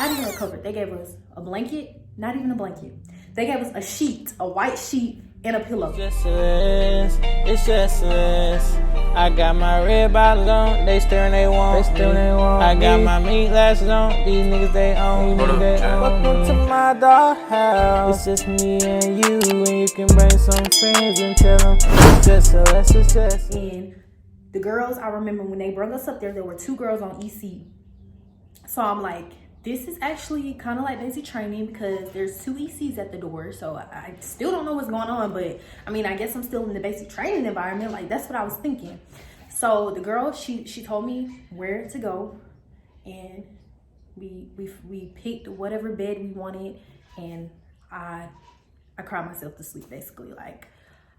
Not even a cover. They gave us a blanket, not even a blanket. They gave us a sheet, a white sheet, and a pillow. It's just us. I got my red bottle on, they staring, they want me. I got my meat glasses on, these niggas they own me. Welcome to my doghouse. It's just me and you can bring some friends and tell them it's just us, it's just. And the girls, I remember when they brought us up there were 2 girls on EC. So I'm like, this is actually kind of like basic training because there's 2 ECs at the door. So I still don't know what's going on, but I mean, I guess I'm still in the basic training environment. Like, that's what I was thinking. So the girl, she told me where to go, and we picked whatever bed we wanted, and I cried myself to sleep, basically. Like,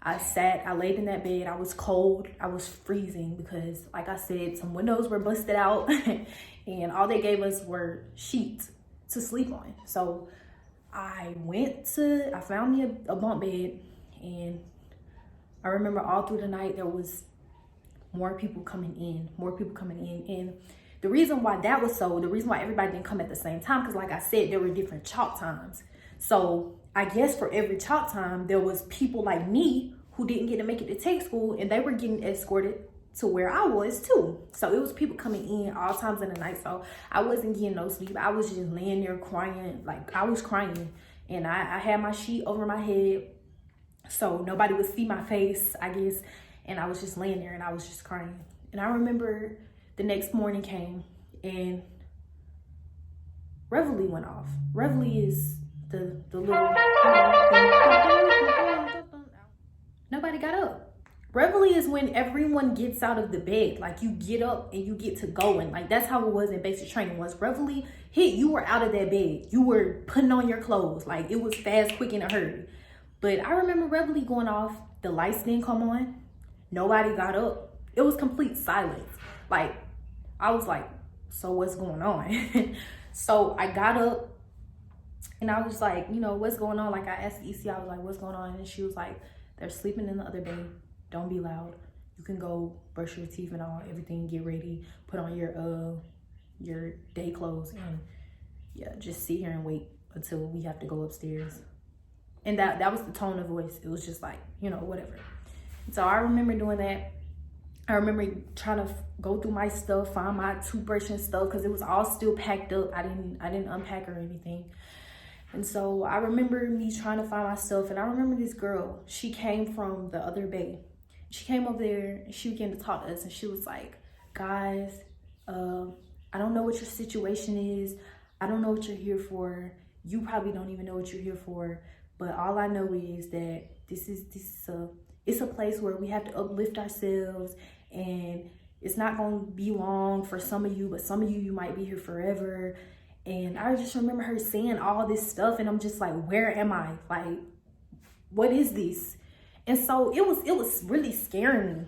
I laid in that bed. I was cold. I was freezing because, like I said, some windows were busted out and all they gave us were sheets to sleep on. So I found me a bunk bed, and I remember all through the night there was more people coming in. And the reason why everybody didn't come at the same time, because like I said, there were different chalk times. So I guess for every chalk time, there was people like me who didn't get to make it to tech school, and they were getting escorted to where I was too. So it was people coming in all times of the night. So I wasn't getting no sleep. I was just laying there crying. Like, I was crying, and I had my sheet over my head so nobody would see my face, I guess. And I was just laying there and I was just crying. And I remember the next morning came and Reveille went off. Reveille is the little nobody got up. Reveille is when everyone gets out of the bed. Like, you get up and you get to going. Like, that's how it was in basic training. Once Reveille hit, you were out of that bed. You were putting on your clothes. Like, it was fast, quick, in a hurry. But I remember Reveille going off. The lights didn't come on. Nobody got up. It was complete silence. Like, I was like, so what's going on? So I got up and I was like, what's going on? Like, I asked EC, I was like, what's going on? And she was like, they're sleeping in the other bed. Don't be loud. You can go brush your teeth and all, everything, get ready, put on your day clothes, and yeah, just sit here and wait until we have to go upstairs. And that was the tone of voice. It was just like, whatever. So I remember doing that. I remember trying to go through my stuff, find my toothbrush and stuff, because it was all still packed up. I didn't unpack or anything. And so I remember me trying to find my stuff, and I remember this girl, she came from the other bay. She came over there and she began to talk to us, and she was like, guys, I don't know what your situation is. I don't know what you're here for. You probably don't even know what you're here for. But all I know is that it's a place where we have to uplift ourselves, and it's not going to be long for some of you, but some of you might be here forever. And I just remember her saying all this stuff, and I'm just like, where am I? Like, what is this? And so it was really scaring me.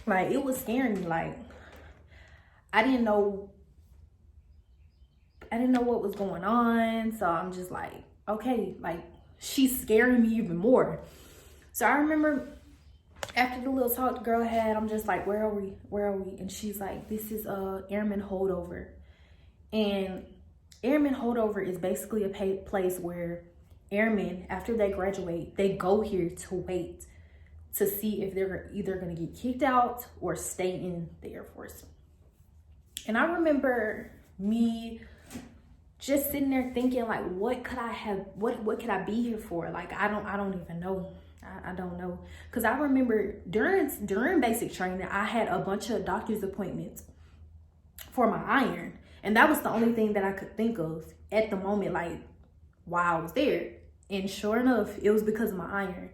Like, it was scaring me. Like, I didn't know what was going on. So I'm just like, okay, like, she's scaring me even more. So I remember after the little talk the girl had, I'm just like, where are we? And she's like, this is Airman Holdover. And Airman Holdover is basically a place where airmen, after they graduate, they go here to wait to see if they're either going to get kicked out or stay in the Air Force. And I remember me just sitting there thinking, like, what could I be here for? Like, I don't even know. I don't know. Because I remember during basic training, I had a bunch of doctor's appointments for my iron. And that was the only thing that I could think of at the moment, like, while I was there. And sure enough, it was because of my iron.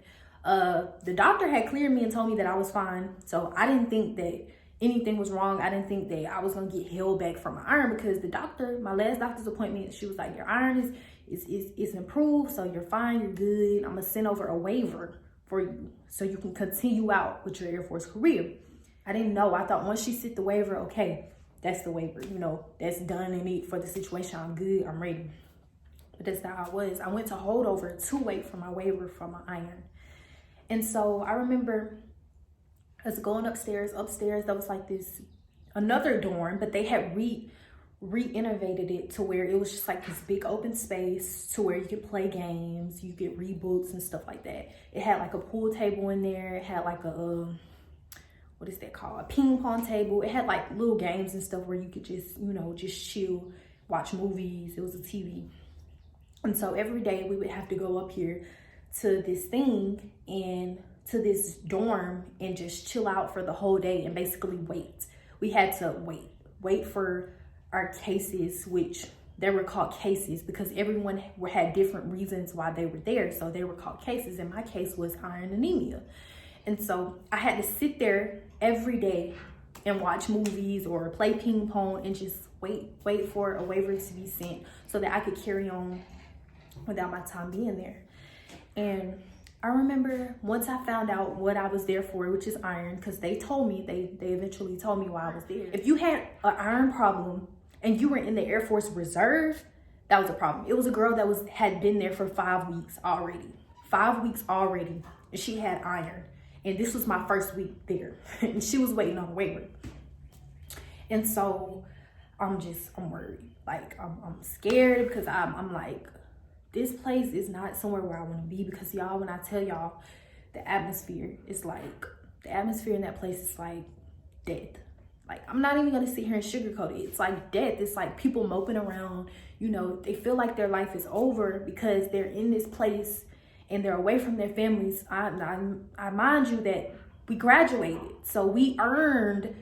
The doctor had cleared me and told me that I was fine. So I didn't think that anything was wrong. I didn't think that I was going to get held back from my iron, because the doctor, my last doctor's appointment, she was like, your iron is improved. So you're fine. You're good. I'm going to send over a waiver for you so you can continue out with your Air Force career. I didn't know. I thought once she sent the waiver, okay, that's the waiver, that's done in it for the situation. I'm good. I'm ready. But that's not how I was. I went to holdover to wait for my waiver from my iron. And so I remember us going upstairs. There was like another dorm, but they had re-innovated it to where it was just like this big open space to where you could play games, you could read books and stuff like that. It had like a pool table in there. It had like a what is that called, a ping pong table. It had like little games and stuff where you could just, you know, just chill, watch movies. It was a TV. And so every day we would have to go up here to this thing and to this dorm and just chill out for the whole day and basically wait. We had to wait for our cases, which they were called cases because everyone had different reasons why they were there. So they were called cases, and my case was iron anemia. And so I had to sit there every day and watch movies or play ping pong and just wait for a waiver to be sent so that I could carry on without my time being there. And I remember once I found out what I was there for, which is iron, because they told me, they eventually told me why I was there. If you had an iron problem and you were in the Air Force Reserve, that was a problem. It was a girl that had been there for 5 weeks already. 5 weeks already, and she had iron. And this was my first week there, and she was waiting on a waiver. And so I'm worried. Like I'm scared because I'm like, this place is not somewhere where I want to be, because y'all, when I tell y'all, the atmosphere is like, the atmosphere in that place is like death. Like, I'm not even gonna sit here and sugarcoat it. It's like death. It's like people moping around, you know, they feel like their life is over because they're in this place and they're away from their families. I mind you that we graduated, so we earned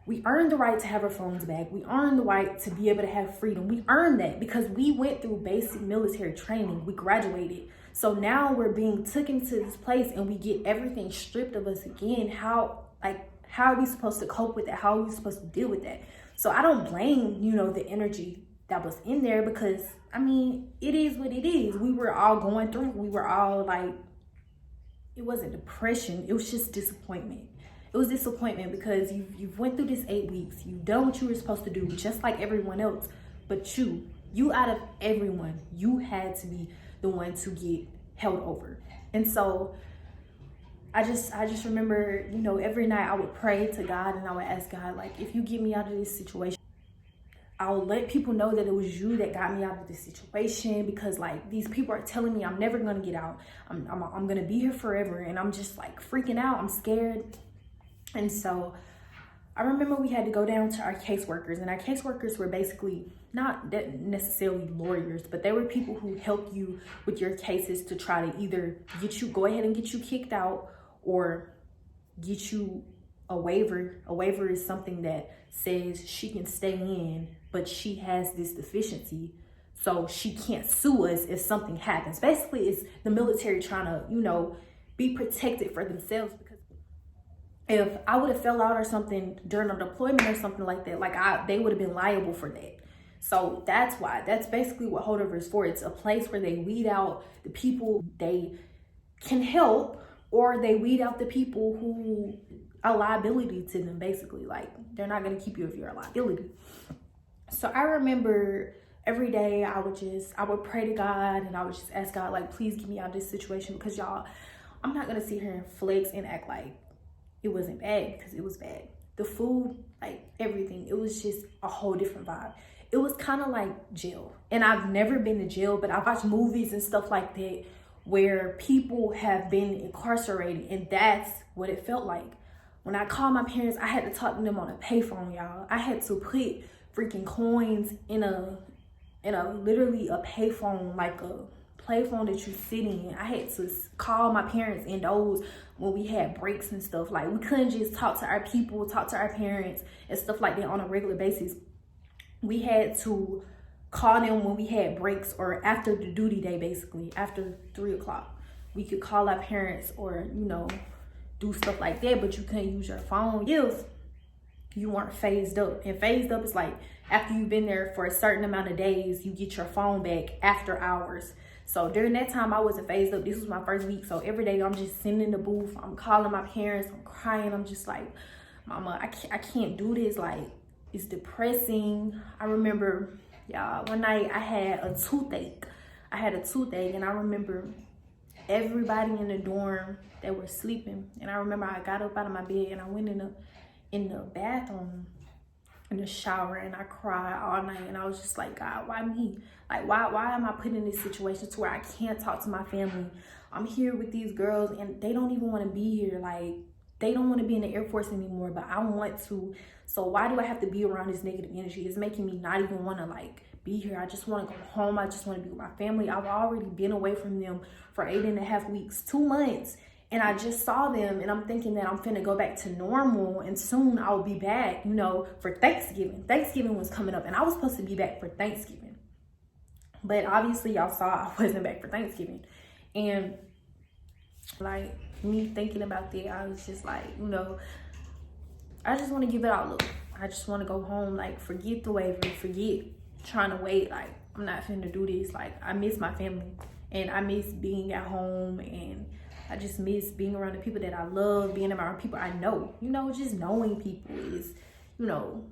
the right to have our phones back. We earned the right to be able to have freedom. We earned that because we went through basic military training. We graduated. So now we're being taken to this place and we get everything stripped of us again. How are we supposed to cope with that? How are we supposed to deal with that? So I don't blame, you know, the energy that was in there, because I mean, it is what it is. We were all going through. We were all like, it wasn't depression. It was just disappointment. It was disappointment because you've went through this 8 weeks. You've done what you were supposed to do, just like everyone else. But you out of everyone, you had to be the one to get held over. And so I just remember, you know, every night I would pray to God and I would ask God, like, if you get me out of this situation, I'll let people know that it was you that got me out of this situation, because like these people are telling me I'm never gonna get out. I'm gonna be here forever, and I'm just like freaking out. I'm scared. And so I remember we had to go down to our caseworkers, and our caseworkers were basically not necessarily lawyers, but they were people who help you with your cases to try to either go ahead and get you kicked out or get you a waiver. A waiver is something that says she can stay in, but she has this deficiency, so she can't sue us if something happens. Basically, it's the military trying to, you know, be protected for themselves, because if I would have fell out or something during a deployment or something like that, they would have been liable for that. So that's basically what holdover is for. It's a place where they weed out the people they can help, or they weed out the people who are liability to them, basically. Like, they're not going to keep you if you're a liability. So I remember every day I would pray to God, and I would just ask God, like, please get me out of this situation, because y'all, I'm not going to sit here and flex and act like it wasn't bad, because it was bad. The food, like everything, it was just a whole different vibe. It was kind of like jail. And I've never been to jail, but I watched movies and stuff like that where people have been incarcerated, and that's what it felt like. When I called my parents, I had to talk to them on a payphone, y'all. I had to put freaking coins in a literally a payphone, like a payphone that you sit in. I had to call my parents in those when we had breaks and stuff. Like, we couldn't just talk to our people, talk to our parents and stuff like that on a regular basis. We had to call them when we had breaks, or after the duty day, basically after 3 o'clock. We could call our parents, or, you know, do stuff like that, but you couldn't use your phone if you weren't phased up. And phased up is like, after you've been there for a certain amount of days, you get your phone back after hours. So during that time, I wasn't phased up. This was my first week. So every day I'm just sitting in the booth. I'm calling my parents. I'm crying. I'm just like, Mama, I can't do this. Like, it's depressing. I remember, y'all, one night I had a toothache. And I remember everybody in the dorm, they were sleeping. And I remember I got up out of my bed and I went in the bathroom. in the shower and I cried all night, and I was just like, God, why me? Like, why am I put in this situation to where I can't talk to my family? I'm here with these girls and they don't even want to be here. Like, they don't want to be in the Air Force anymore, but I want to. So why do I have to be around this negative energy? It's making me not even want to like be here. I just want to go home. I just want to be with my family. I've already been away from them for 8.5 weeks, 2 months. And I just saw them, and I'm thinking that I'm finna go back to normal, and soon I'll be back, you know, for Thanksgiving. Thanksgiving was coming up, and I was supposed to be back for Thanksgiving. But obviously, y'all saw I wasn't back for Thanksgiving. And, like, me thinking about that, I was just like, you know, I just want to give it all up. I just want to go home, like, forget the waiver, forget trying to wait. Like, I'm not finna do this. Like, I miss my family, and I miss being at home, and I just miss being around the people that I love, being around people I know. You know, just knowing people is, you know,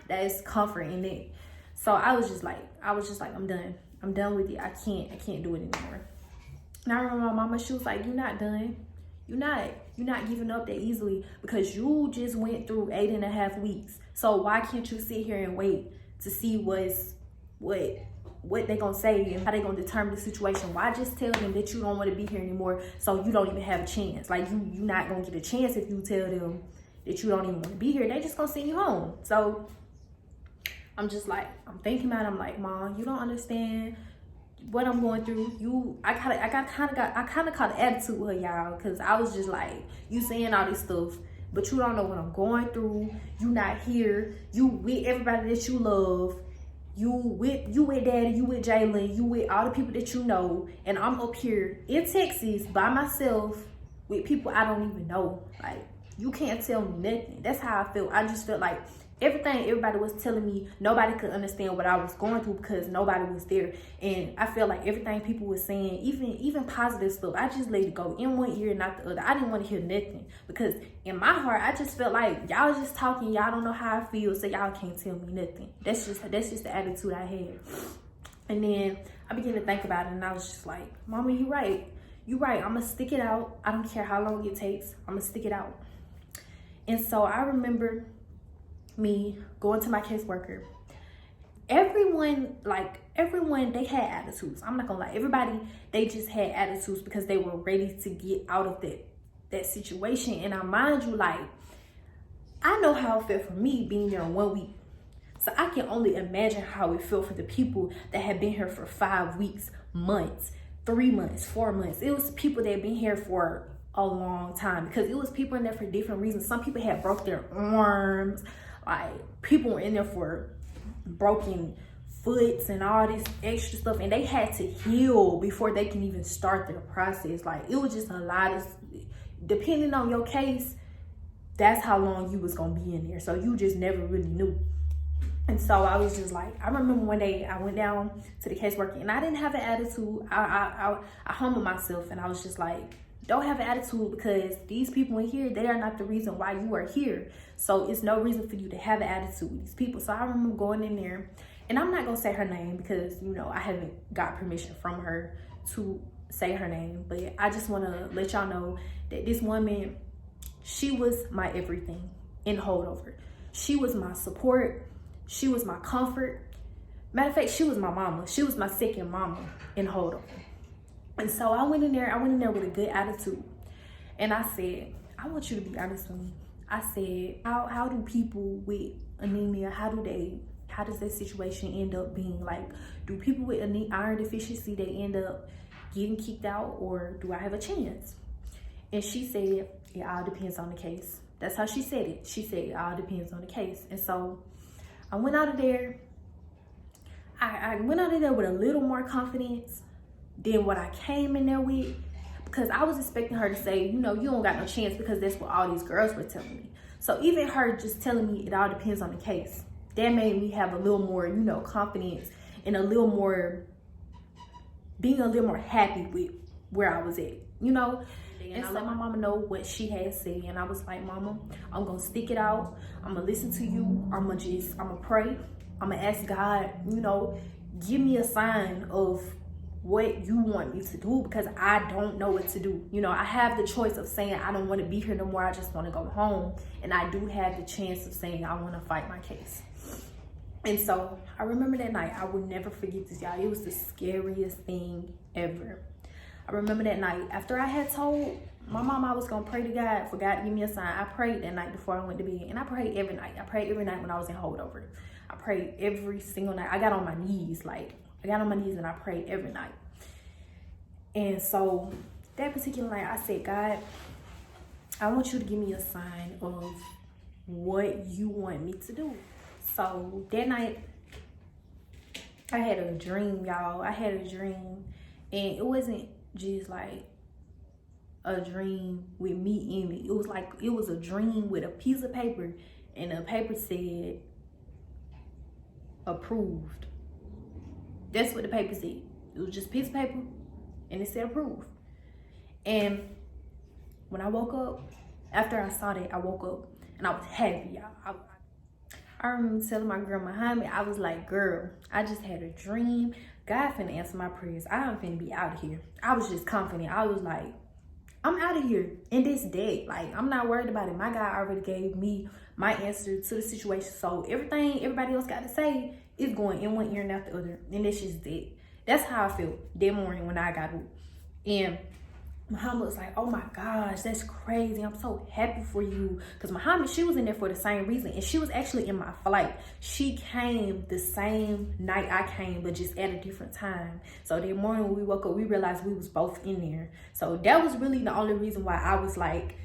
that's comfort in it. So I was just like, I'm done. I'm done with it. I can't do it anymore. And I remember my mama, she was like, you're not done. You're not giving up that easily, because you just went through 8.5 weeks. So why can't you sit here and wait to see what they gonna say and how they gonna determine the situation? Why just tell them that you don't want to be here anymore, so you don't even have a chance? Like, you not gonna get a chance if you tell them that you don't even want to be here. They just gonna send you home. So I'm just like, I'm thinking about it. I'm like, Mom, you don't understand what I'm going through. I kind of caught an attitude with her, y'all, because I was just like, you saying all this stuff, but you don't know what I'm going through. You not here. You with everybody that you love. You with Daddy, you with Jalen, you with all the people that you know, and I'm up here in Texas by myself with people I don't even know. Like, you can't tell me nothing. That's how I felt. I just felt like everything everybody was telling me, nobody could understand what I was going through because nobody was there. And I felt like everything people were saying, even positive stuff, I just let it go in one ear and not the other. I didn't want to hear nothing, because in my heart, I just felt like y'all just talking. Y'all don't know how I feel, so y'all can't tell me nothing. That's just the attitude I had. And then I began to think about it, and I was just like, Mama, you right. I'm going to stick it out. I don't care how long it takes. I'm going to stick it out. And so I remember me going to my caseworker. Everyone, they had attitudes. I'm not gonna lie. Everybody, they just had attitudes because they were ready to get out of that situation. And I mind you, like, I know how it felt for me being there in 1 week. So I can only imagine how it felt for the people that had been here for 5 weeks, months, 3 months, 4 months. It was people that had been here for a long time, because it was people in there for different reasons. Some people had broke their arms. Like, people were in there for broken foots and all this extra stuff, and they had to heal before they can even start their process. Like, it was just a lot of, depending on your case, that's how long you was gonna be in there. So you just never really knew. And so I was just like, I remember one day I went down to the caseworker, and I didn't have an attitude. I humbled myself, and I was just like, don't have an attitude, because these people in here, they are not the reason why you are here. So it's no reason for you to have an attitude with these people. So I remember going in there, and I'm not gonna say her name because, you know, I haven't got permission from her to say her name, but I just want to let y'all know that this woman, she was my everything in holdover. She was my support. She was my comfort. Matter of fact, she was my mama. She was my second mama in holdover. And so I went in there with a good attitude. And I said, I want you to be honest with me. I said, how do people with anemia, how does that situation end up being? Like, do people with iron deficiency, they end up getting kicked out, or do I have a chance? And she said, it all depends on the case. That's how she said it. She said, it all depends on the case. And so I went out of there. I went out of there with a little more confidence than what I came in there with, because I was expecting her to say, you know, you don't got no chance, because that's what all these girls were telling me. So even her just telling me it all depends on the case, that made me have a little more, you know, confidence, and being a little more happy with where I was at, you know. And I let my mama know what she had said, and I was like, Mama, I'm gonna stick it out. I'm gonna listen to you. I'm gonna pray. I'm gonna ask God, you know, give me a sign of what you want me to do, because I don't know what to do. You know, I have the choice of saying I don't want to be here no more, I just want to go home, and I do have the chance of saying I want to fight my case. And so I remember that night. I will never forget this, y'all. It was the scariest thing ever. I remember that night after I had told my mom I was gonna pray to God for God to give me a sign. I prayed that night before I went to bed, and I prayed every night. I prayed every night when I was in holdover. I prayed every single night. I got on my knees, and I prayed every night. And so that particular night, I said, God, I want you to give me a sign of what you want me to do. So that night, I had a dream, y'all. I had a dream, and it wasn't just like a dream with me in it. It was a dream with a piece of paper, and the paper said approved. That's what the paper said. It was just a piece of paper, and it said approved. And when I woke up, after I saw that, I woke up and I was happy, y'all. I remember telling my girl Muhammad, I was like, girl, I just had a dream. God finna answer my prayers. I'm finna be out of here. I was just confident. I was like, I'm out of here in this day. Like, I'm not worried about it. My God already gave me my answer to the situation. So everything everybody else got to say is going in one ear and out the other. And that's just it. That's how I felt that morning when I got up. And Muhammad was like, oh my gosh, that's crazy. I'm so happy for you. Because Muhammad, she was in there for the same reason. And she was actually in my flight. She came the same night I came, but just at a different time. So that morning when we woke up, we realized we was both in there. So that was really the only reason why I was like,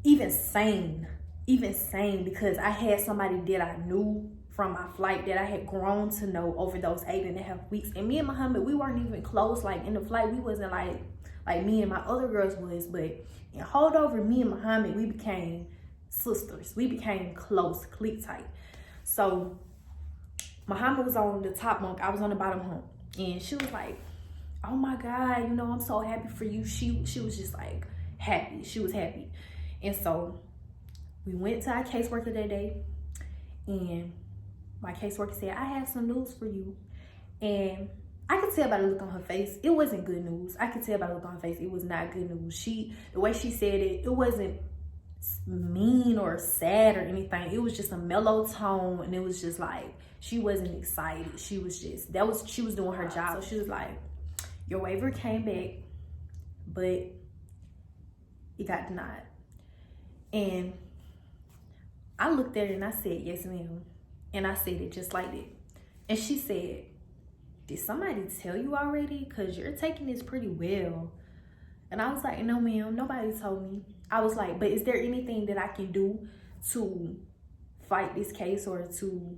even sane, because I had somebody that I knew from my flight that I had grown to know over those 8.5 weeks. And me and Muhammad, we weren't even close. Like in the flight, we wasn't like me and my other girls was, but in holdover, me and Muhammad, we became sisters. We became close, click tight. So Muhammad was on the top bunk, I was on the bottom bunk, and she was like, oh my God, you know, I'm so happy for you. She was just like happy. She was happy. And so we went to our caseworker that day, and my caseworker said, I have some news for you. And I could tell by the look on her face, it wasn't good news. I could tell by the look on her face, it was not good news. The way she said it, it wasn't mean or sad or anything. It was just a mellow tone, and it was just like, she wasn't excited. She was just, she was doing her job. So she was like, your waiver came back, but it got denied. And I looked at it and I said, yes, ma'am. And I said it just like that. And she said, did somebody tell you already? Because you're taking this pretty well. And I was like, no, ma'am, nobody told me. I was like, but is there anything that I can do to fight this case or to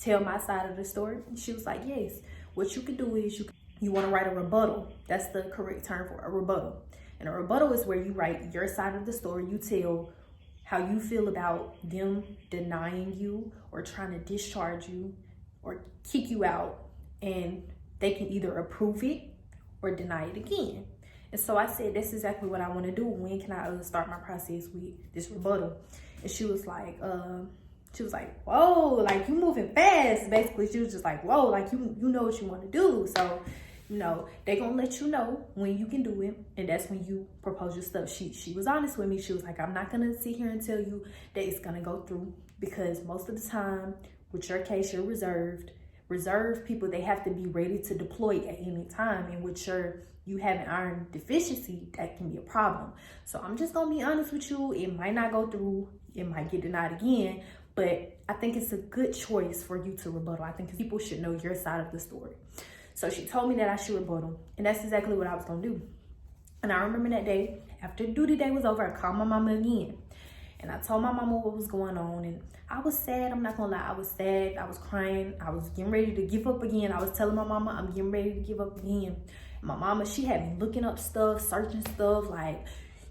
tell my side of the story? And she was like, yes. What you can do is you want to write a rebuttal. That's the correct term for a rebuttal. And a rebuttal is where you write your side of the story. You tell how you feel about them denying you or trying to discharge you or kick you out. And they can either approve it or deny it again. And so I said, that's exactly what I want to do. When can I start my process with this rebuttal? And she was like, whoa, like you moving fast. Basically, she was just like, whoa, like you know what you want to do. So, you know, they gonna let you know when you can do it. And that's when you propose your stuff. She was honest with me. She was like, I'm not gonna sit here and tell you that it's gonna go through, because most of the time with your case, you're reserved people, they have to be ready to deploy at any time. And with you have an iron deficiency, that can be a problem. So I'm just gonna be honest with you. It might not go through. It might get denied again. But I think it's a good choice for you to rebuttal. I think people should know your side of the story. So she told me that I should rebuttal. And that's exactly what I was gonna do. And I remember that day, after duty day was over, I called my mama again. And I told my mama what was going on. And I was sad. I'm not gonna lie. I was sad. I was crying. I was getting ready to give up again. I was telling my mama I'm getting ready to give up again. And my mama, she had me looking up stuff, searching stuff like,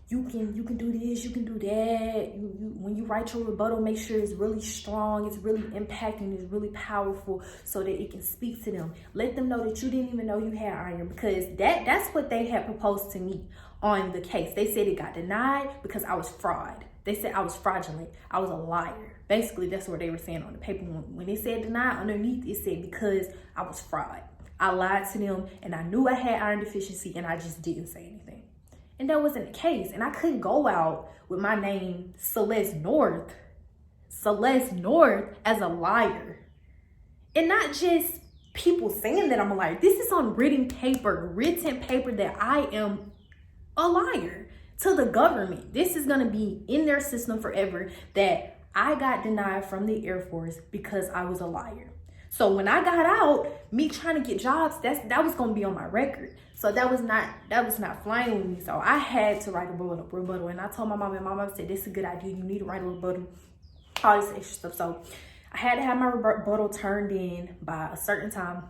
you can do this, you can do that. When you write your rebuttal, make sure it's really strong, it's really impacting, it's really powerful, so that it can speak to them. Let them know that you didn't even know you had iron, because that's what they had proposed to me on the case. They said it got denied because I was fraud. They said I was fraudulent. I was a liar. Basically, that's what they were saying on the paper. When they said denied, underneath it said because I was fraud. I lied to them and I knew I had iron deficiency and I just didn't say anything. And that wasn't the case. And I couldn't go out with my name, Celeste North as a liar. And not just people saying that I'm a liar. This is on written paper that I am a liar to the government. This is going to be in their system forever that I got denied from the Air Force because I was a liar. So when I got out, me trying to get jobs, that was going to be on my record. So that was not flying with me. So I had to write a rebuttal. And I told my mom, and my mom said, this is a good idea. You need to write a rebuttal. All this extra stuff. So I had to have my rebuttal turned in by a certain time.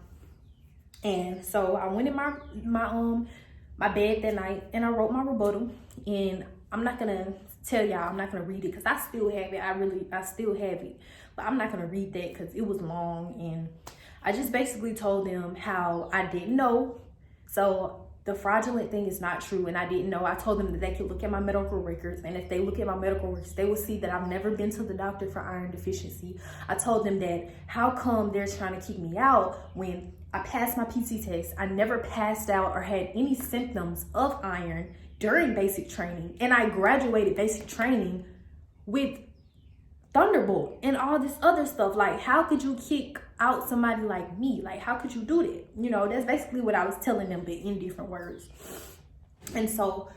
And so I went in my bed that night and I wrote my rebuttal. And I'm not gonna tell y'all, I'm not gonna read it because I still have it. I still have it. But I'm not gonna read that because it was long. And I just basically told them how I didn't know. So the fraudulent thing is not true, and I didn't know. I told them that they could look at my medical records, and if they look at my medical records, they will see that I've never been to the doctor for iron deficiency. I told them that how come they're trying to keep me out when I passed my PT test. I never passed out or had any symptoms of iron during basic training, and I graduated basic training with Thunderbolt and all this other stuff. Like, how could you kick out somebody like me? Like, how could you do that? You know, that's basically what I was telling them, but in different words. And so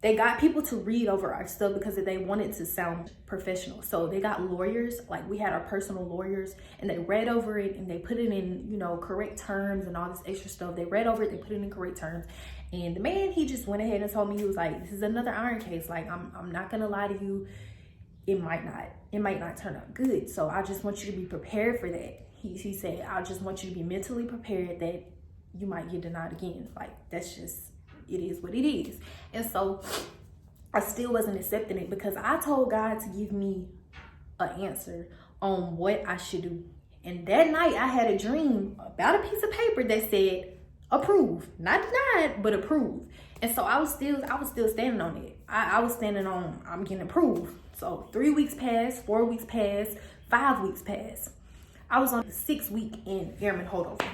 they got people to read over our stuff because they wanted to sound professional. So they got lawyers, like we had our personal lawyers, and they read over it and they put it in, you know, correct terms and all this extra stuff. They read over it, they put it in correct terms. And the man, he just went ahead and told me, he was like, this is another iron case. Like, I'm not gonna lie to you. It might not turn out good. So I just want you to be prepared for that. He said, I just want you to be mentally prepared that you might get denied again. Like, that's just, it is what it is. And so I still wasn't accepting it because I told God to give me an answer on what I should do. And that night I had a dream about a piece of paper that said, approved, not denied, but approved. And so I was still standing on it. I was standing on, I'm getting approved. So 3 weeks passed, 4 weeks passed, 5 weeks passed. I was on the 6th week in airman holdover.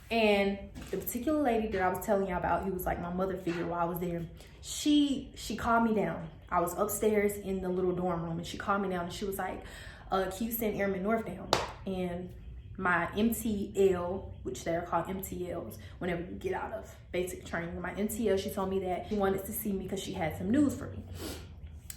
And the particular lady that I was telling y'all about, he was like my mother figure while I was there. She called me down. I was upstairs in the little dorm room, and she called me down and she was like, can you send Airman North down? And my MTL, which they're called MTLs, whenever you get out of basic training, my MTL, she told me that she wanted to see me because she had some news for me.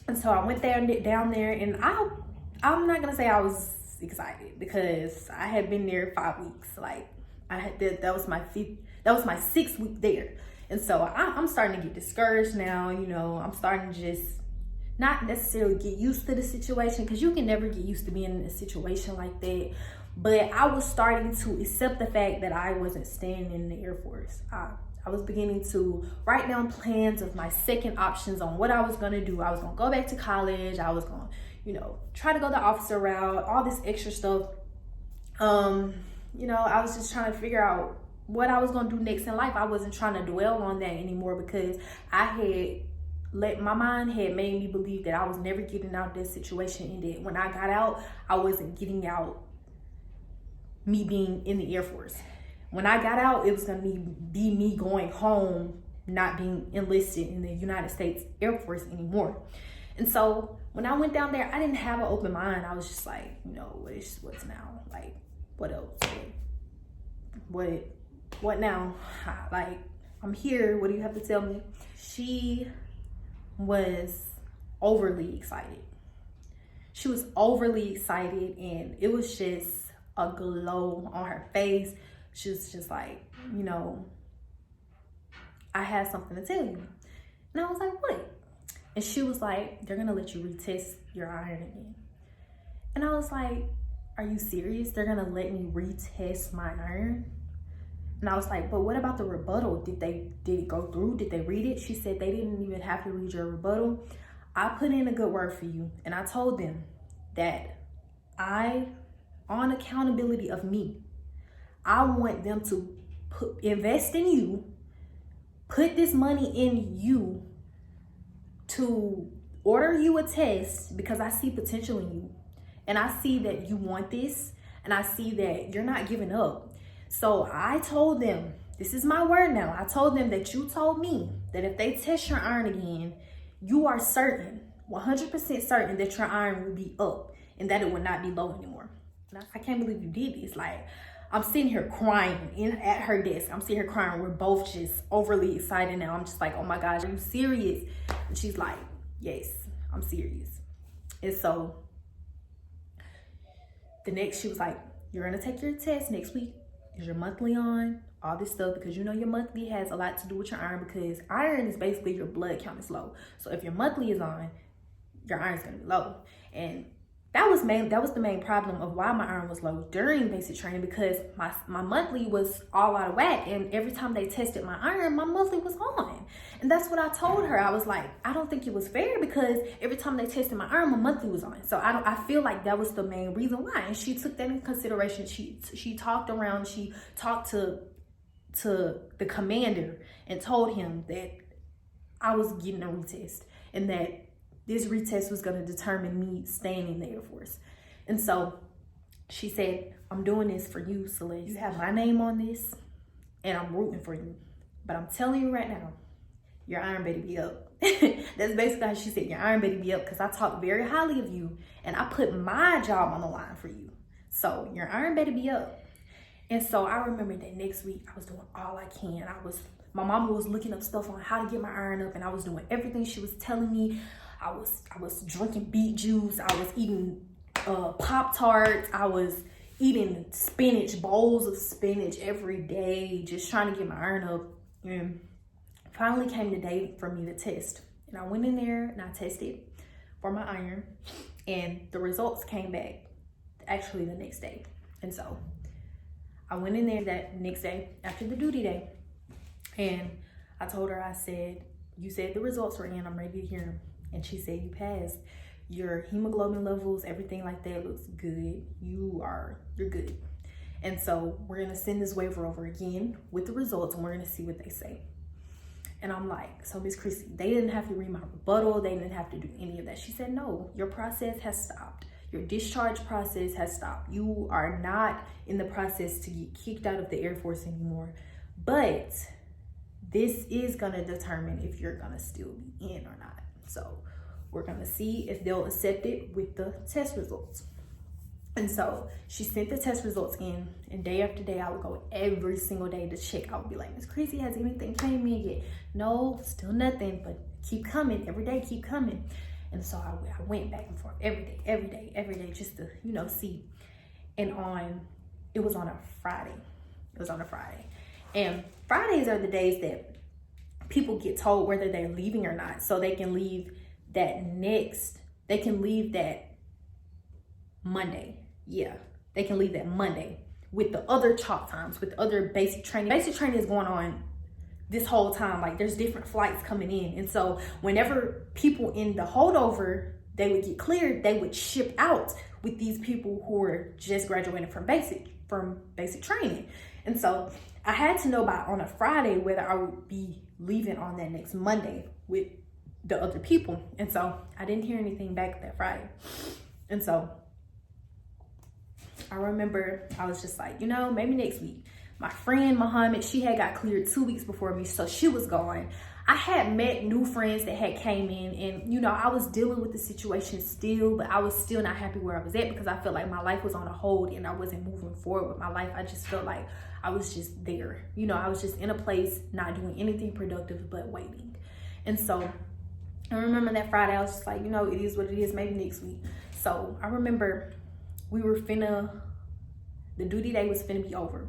And so I went down there, and I'm not gonna say I was excited because I had been there 5 weeks. Like, that was my 6th week there. And so I'm starting to get discouraged now. You know, I'm starting to just not necessarily get used to the situation, because you can never get used to being in a situation like that. But I was starting to accept the fact that I wasn't staying in the Air Force. I was beginning to write down plans of my second options on what I was going to do. I was going to go back to college. I was going to, you know, try to go the officer route, all this extra stuff. You know, I was just trying to figure out what I was going to do next in life. I wasn't trying to dwell on that anymore because my mind had made me believe that I was never getting out of this situation, and that when I got out, I wasn't getting out me being in the Air Force. When I got out, it was going to be me going home, not being enlisted in the United States Air Force anymore. And so when I went down there, I didn't have an open mind. I was just like, you know, what's now? Like, what else? What now? Like, I'm here. What do you have to tell me? She was overly excited. She was overly excited, and it was just a glow on her face. She was just like, you know, I have something to tell you. And I was like, what? And she was like, they're gonna let you retest your iron again. And I was like, are you serious? They're gonna let me retest my iron? And I was like, but what about the rebuttal? Did it go through? Did they read it? She said they didn't even have to read your rebuttal. I put in a good word for you, and I told them that on accountability of me, I want them to invest in you, put this money in you to order you a test, because I see potential in you. And I see that you want this. and I see that you're not giving up. So I told them, this is my word now. I told them that you told me that if they test your iron again, you are certain, 100% certain that your iron will be up and that it will not be low anymore. I can't believe you did this. Like, I'm sitting here crying at her desk. I'm sitting here crying. We're both just overly excited now. I'm just like, oh my gosh, are you serious? And she's like, yes, I'm serious. And so she was like, you're gonna take your test next week. Is your monthly on? All this stuff, because you know your monthly has a lot to do with your iron, because iron is basically your blood count is low. So if your monthly is on, your iron's gonna be low. And that was the main problem of why my iron was low during basic training, because my monthly was all out of whack, and every time they tested my iron, my monthly was on. And that's what I told her. I was like, I don't think it was fair, because every time they tested my iron, my monthly was on. So I feel like that was the main reason why. And she took that into consideration. She talked around, she talked to the commander and told him that I was getting a retest, and that this retest was going to determine me staying in the Air Force. And so she said, I'm doing this for you, Celeste. You have my name on this, and I'm rooting for you. But I'm telling you right now, your iron better be up. That's basically how she said, your iron better be up, because I talk very highly of you, and I put my job on the line for you. So your iron better be up. And so I remember that next week, I was doing all I can. My mama was looking up stuff on how to get my iron up, and I was doing everything she was telling me. I was drinking beet juice. I was eating Pop-Tarts. I was eating spinach, bowls of spinach every day, just trying to get my iron up. And finally came the day for me to test. And I went in there and I tested for my iron, and the results came back actually the next day. And so I went in there that next day after the duty day, and I told her, I said, you said the results were in, I'm ready to hear them. And she said, you passed. Your hemoglobin levels, everything like that looks good. You're good. And so we're gonna send this waiver over again with the results, and we're gonna see what they say. And I'm like, so Miss Chrissy, they didn't have to read my rebuttal. They didn't have to do any of that. She said, no, your process has stopped. Your discharge process has stopped. You are not in the process to get kicked out of the Air Force anymore. But this is gonna determine if you're gonna still be in or not. So we're gonna see if they'll accept it with the test results. And so she sent the test results in, and day after day, I would go every single day to check. I would be like, Miss Chrissy, has anything came in yet? No, still nothing, but keep coming, every day, keep coming. And so I went back and forth every day, just to, see. And it was on a Friday. And Fridays are the days that people get told whether they're leaving or not, so they can leave that Monday. Yeah, they can leave that Monday with the other chalk times, with other basic training. Basic training is going on this whole time. Like, there's different flights coming in. And so whenever people in the holdover, they would get cleared, they would ship out with these people who were just graduating from basic training. And so I had to know on a Friday whether I would be leaving on that next Monday with the other people. And so I didn't hear anything back that Friday. And so I remember I was just like, maybe next week. My friend Muhammad, she had got cleared 2 weeks before me, so she was going. I had met new friends that had came in, and I was dealing with the situation still, but I was still not happy where I was at, because I felt like my life was on a hold and I wasn't moving forward with my life. I just felt like I was just there. I was just in a place not doing anything productive but waiting. And so I remember that Friday, I was just like, it is what it is, maybe next week. So I remember the duty day was finna be over.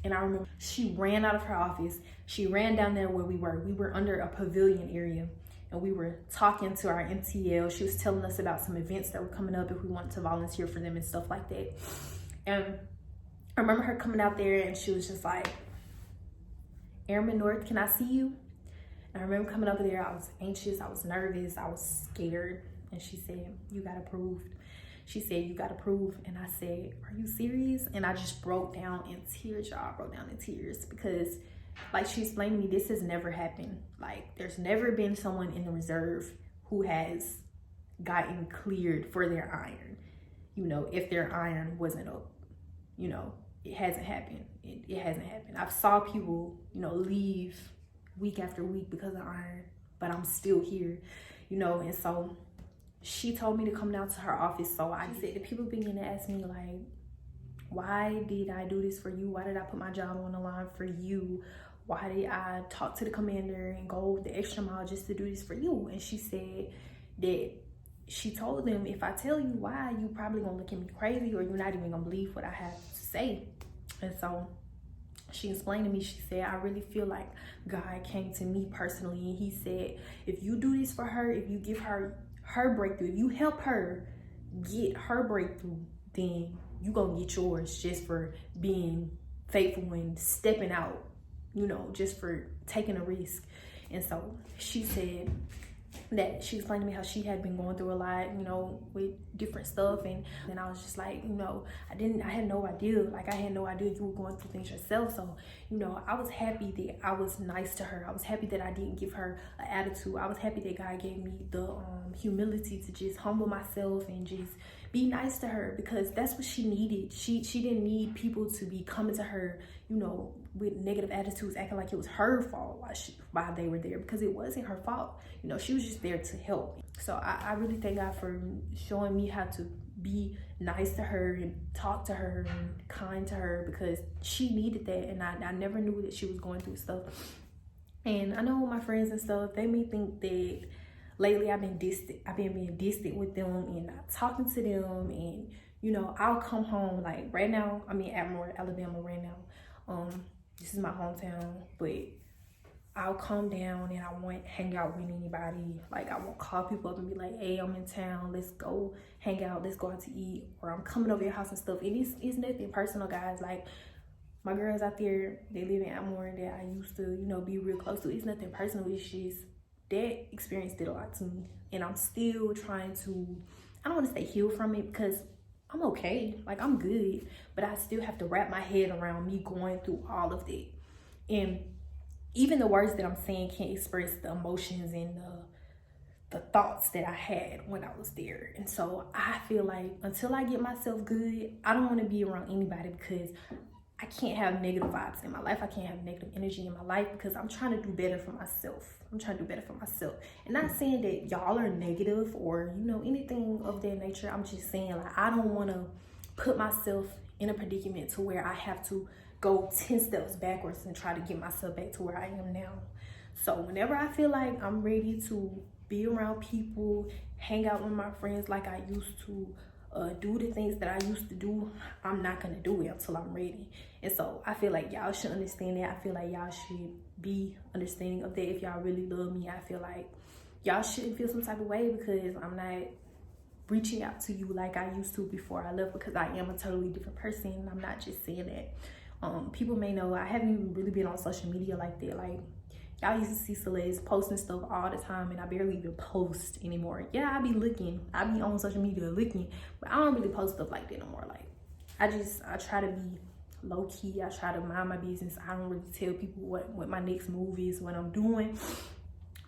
And I remember she ran out of her office. She ran down there where we were. We were under a pavilion area, and we were talking to our MTL. She was telling us about some events that were coming up if we wanted to volunteer for them and stuff like that. And I remember her coming out there, and she was just like, Airman North, can I see you? And I remember coming up there, I was anxious, I was nervous, I was scared. And she said, you got approved. She said, you got approved. And I said, are you serious? And I just broke down in tears, y'all. I broke down in tears, because like she explained to me, this has never happened. Like, there's never been someone in the reserve who has gotten cleared for their iron, if their iron wasn't up. you know, it hasn't happened. It hasn't happened. I've saw people, you know, leave week after week because of iron, but I'm still here, you know. And so she told me to come down to her office. So I said, the people begin to ask me like, why did I do this for you? Why did I put my job on the line for you? Why did I talk to the commander and go the extra mile just to do this for you? And she said that she told them, if I tell you why, you probably gonna look at me crazy, or you're not even gonna believe what I have to say. And so she explained to me, she said, I really feel like God came to me personally, and he said, if you do this for her, if you give her her breakthrough, if you help her get her breakthrough, then you gonna get yours, just for being faithful and stepping out, you know, just for taking a risk. And so she said that she explained to me how she had been going through a lot, you know, with different stuff. And then I was just like, you know, I had no idea. Like, I had no idea you were going through things yourself. So, you know, I was happy that I was nice to her. I was happy that I didn't give her an attitude. I was happy that God gave me the humility to just humble myself and just be nice to her, because that's what she needed. She didn't need people to be coming to her, you know, with negative attitudes, acting like it was her fault while they were there, because it wasn't her fault. You know, she was just there to help. So I really thank God for showing me how to be nice to her and talk to her and kind to her, because she needed that. And I never knew that she was going through stuff. And I know my friends and stuff, they may think that lately I've been being distant with them and not talking to them. And, you know, I'll come home, like right now, I'm in Atmore, Alabama right now. This is my hometown, but I'll come down and I won't hang out with anybody. Like, I won't call people up and be like, hey, I'm in town, let's go hang out, let's go out to eat, or I'm coming over your house and stuff. And it's nothing personal, guys. Like, my girls out there, they live in Atmore that I used to, you know, be real close to. It's nothing personal. It's just that experience did a lot to me. And I'm still trying to, I don't want to say heal from it, because I'm okay. Like, I'm good. But I still have to wrap my head around me going through all of that. And even the words that I'm saying can't express the emotions and the thoughts that I had when I was there. And so I feel like until I get myself good, I don't want to be around anybody, because I can't have negative vibes in my life. I can't have negative energy in my life, because I'm trying to do better for myself. I'm trying to do better for myself. And not saying that y'all are negative or, you know, anything of that nature. I'm just saying, like, I don't want to put myself in a predicament to where I have to go 10 steps backwards and try to get myself back to where I am now. So whenever I feel like I'm ready to be around people, hang out with my friends like I used to, do the things that I used to do, I'm not gonna do it until I'm ready. And so I feel like y'all should understand that. I feel like y'all should be understanding of that. If y'all really love me, I feel like y'all shouldn't feel some type of way because I'm not reaching out to you like I used to before I left, because I am a totally different person. I'm not just saying that. People may know I haven't even really been on social media like that. Like, y'all used to see Celeste posting stuff all the time, and I barely even post anymore. Yeah, I be on social media looking, but I don't really post stuff like that no more. Like, I try to be low key. I try to mind my business. I don't really tell people what my next move is, what I'm doing,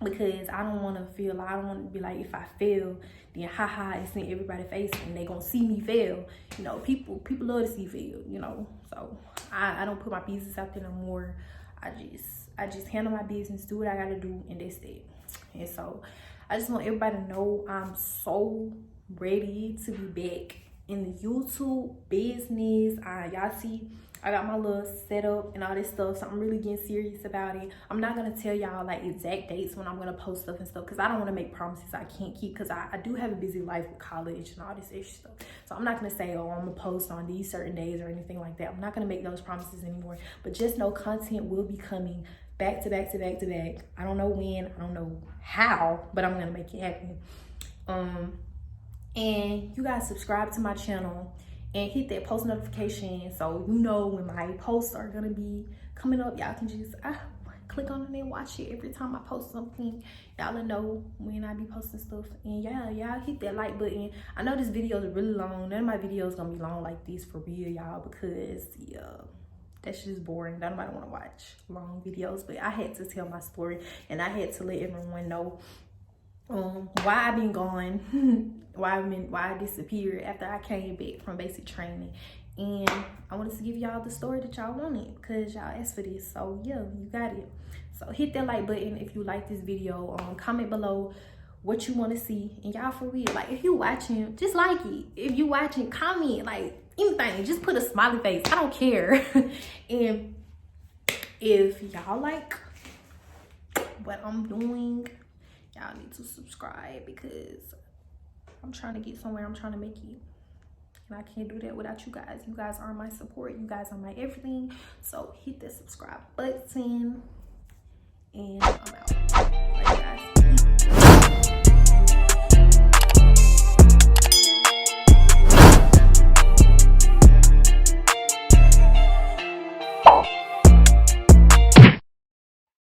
because I don't want to be like, if I fail, then haha, it's in everybody's face and they gonna see me fail. You know, people love to see fail, you know. So I don't put my business out there no more. I just handle my business, do what I gotta do, and that's it. And so I just want everybody to know I'm so ready to be back in the YouTube business. Y'all see, I got my little setup and all this stuff, so I'm really getting serious about it. I'm not gonna tell y'all like exact dates when I'm gonna post stuff and stuff, because I don't want to make promises I can't keep, because I do have a busy life with college and all this extra stuff. So I'm not gonna say, oh, I'm gonna post on these certain days or anything like that. I'm not gonna make those promises anymore, but just know content will be coming back to back to back to back. I don't know when, I don't know how, but I'm gonna make it happen. And you guys subscribe to my channel and hit that post notification so you know when my posts are gonna be coming up. Y'all can just click on it and watch it every time I post something. Y'all will know when I be posting stuff. And yeah, y'all hit that like button. I know this video is really long. None of my videos gonna be long like this for real, y'all, because yeah, that's just boring. Nobody want to watch long videos. But I had to tell my story, and I had to let everyone know why I've been gone, why I disappeared after I came back from basic training. And I wanted to give y'all the story that y'all wanted because y'all asked for this. So yeah, you got it. So hit that like button if you like this video. Comment below what you want to see. And y'all, for real, like, if you watching, just like it. If you watching, comment, like, anything. Just put a smiley face. I don't care. And if y'all like what I'm doing, y'all need to subscribe because I'm trying to get somewhere. I'm trying to make it. And I can't do that without you guys. You guys are my support. You guys are my everything. So hit the subscribe button. And I'm out.